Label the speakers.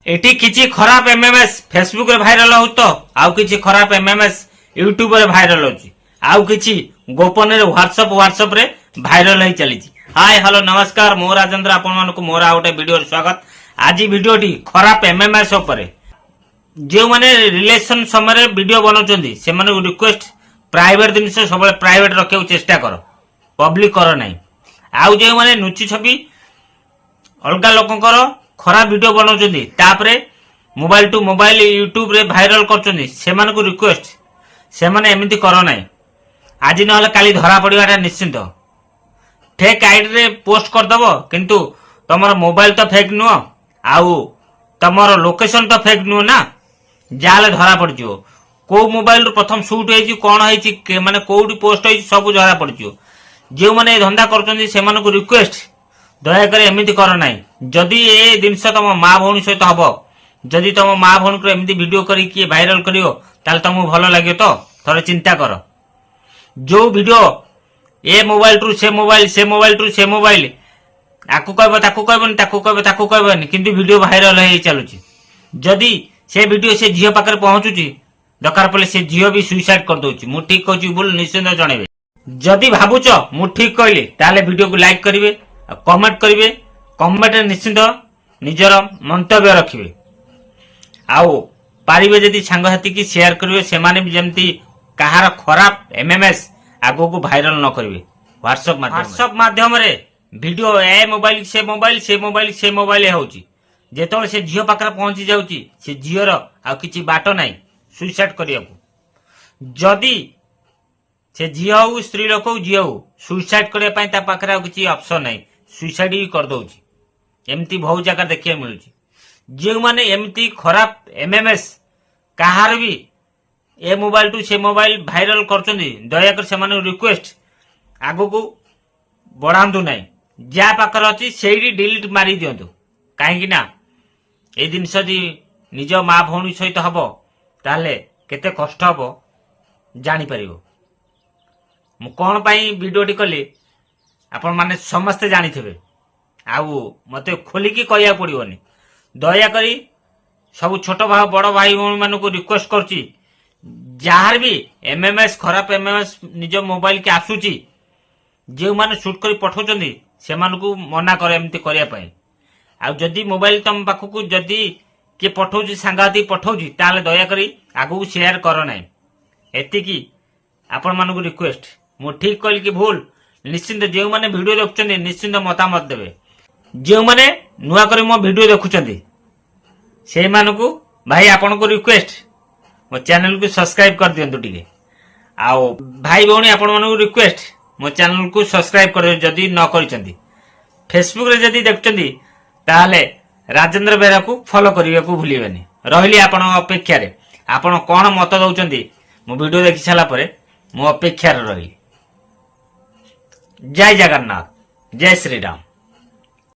Speaker 1: Eighty किछि खराब MMS Facebook रे भाइरल हो तो आउ किछि खराब एमएमएस यूट्यूब रे भाइरल होछि आउ किछि गोपन रे व्हाट्सएप रे भाइरल होई चली। हाय हेलो नमस्कार मो राजेंद्र आपण मानको मोर आ गोटे वीडियो स्वागत। आज वीडियोटी खराब एमएमएस ऊपर जो माने रिलेशन समय वीडियो बनाउछन्ती से माने रिक्वेस्ट प्राइवेट जिनिस सब प्राइवेट रखियो चेष्टा कर पब्लिक कर नाही। आउ जो माने नुची छवि अलगा लोकंकर खराब वीडियो बनाउछन्ती तापरे मोबाइल टू मोबाइल यूट्यूब रे भाइरल करछन्ती से माने को रिक्वेस्ट से माने एमिति कर नाही। आज नहले काली धरा पड़िबाटा निश्चिंत। फेक आईडी रे पोस्ट कर दबो किंतु तमर मोबाइल तो फेक नुओ आउ तमर लोकेशन तो फेक नुओ ना जाले धरा पड़ जिवो। को मोबाइल रो प्रथम शूट होईची कोन होईची माने कोउडी पोस्ट होईची सब धरा पड़ जिवो। जे माने धंदा करछन्ती से माने को रिक्वेस्ट दया करे एमिति कर नाही। जदी ए दिनस तम मां भौणी सहित हबो जदी तम मां भौणी को एमिति वीडियो करी कि वायरल करियो ताल तमु भलो लागियो तो थोड़े चिंता कर। जो वीडियो ए मोबाइल टू से मोबाइल टू से मोबाइल आकु कहबो ताकु कहबोनी ताकु कहबो ताकु कहबोनी किंतु वीडियो वायरल होई चलुची। जदी से वीडियो से झियो पाकर पहुंचुची दरकार पले से झियो भी सुसाइड कर दोची। मु ठीक कहूची बोल निश्चित जणेबे। जदी भाबुच मु ठीक कहली ताले वीडियो को लाइक करिवे कमेंट करिवे। कमेंट निश्चित निजर मंतव्य रखिवे आउ पारिबे जदी सांग साथी की शेयर करिवे से माने भी जेमती कहार खराब एमएमएस आगो को वायरल न करिवे। व्हाट्सएप माध्यम रे वीडियो ए मोबाइल से मोबाइल होउची जेतोले से झियो पाकर पहुंची जाउची से झियो रो आ किछि बाटो नाही सुसाइड करियाकू। जदी से झियो हो स्त्री लोक हो झियो हो सुसाइड करिया पई ता पाकर आ किछि ऑप्शन नाही सुसाइड ही कर दउची। एमती बहुत जगह देखिए मिलुची। जे माने एमती खराब एमएमएस कहार भी ए मोबाइल टू से मोबाइल वायरल करछन्ती दया कर से माने रिक्वेस्ट आगो को बढ़ांतु नाही। जा पाकर अछि सेही डिलीट मारी दियंतु काहेकि ना ए दिन सदी निज मां भौणी सहित हबो ताले केते कष्ट हबो जानि परिबो। मु कोन पई वीडियोटी कली आपण माने समस्त जानि थेबे आउ मते खोली की कहया पड़िबोनी। दया करी सब छोट भाई बड़ भाई भौणी मानको रिक्वेस्ट करची जार भी एमएमएस खराब एमएमएस निज मोबाइल के आसुची जे माने शूट करी पठाउचंदी से मानको मना करे एमती करिया पई। आ जदी मोबाइल तम पाखकू जदी के पठाउची सांगाती पठाउची ताले दया करी आगु शेयर कर नाही। एतिकी आपण मानको रिक्वेस्ट मु ठीक कहली कि भूल निश्चिंत जे माने वीडियो देखुचंदी निश्चिंत मतामत देबे। जे माने नुआ करी मो वीडियो देखुचंदी से मानको भाई आपण को रिक्वेस्ट मो चैनल को सब्सक्राइब कर दियंतु टिके। आउ भाई भौणी आपण मानको रिक्वेस्ट मो चैनल को सब्सक्राइब कर दियो जदी न करिसंती। फेसबुक रे जदी देखुचंदी ताले राजेंद्र बेरा को फॉलो करिवे को भूलिबेनी। रहिली आपण अपेक्षा रे आपण कोन मत दउचंदी मो वीडियो देखि साला परे मो अपेक्षा रे रही। जय जगन्नाथ जय श्री राम।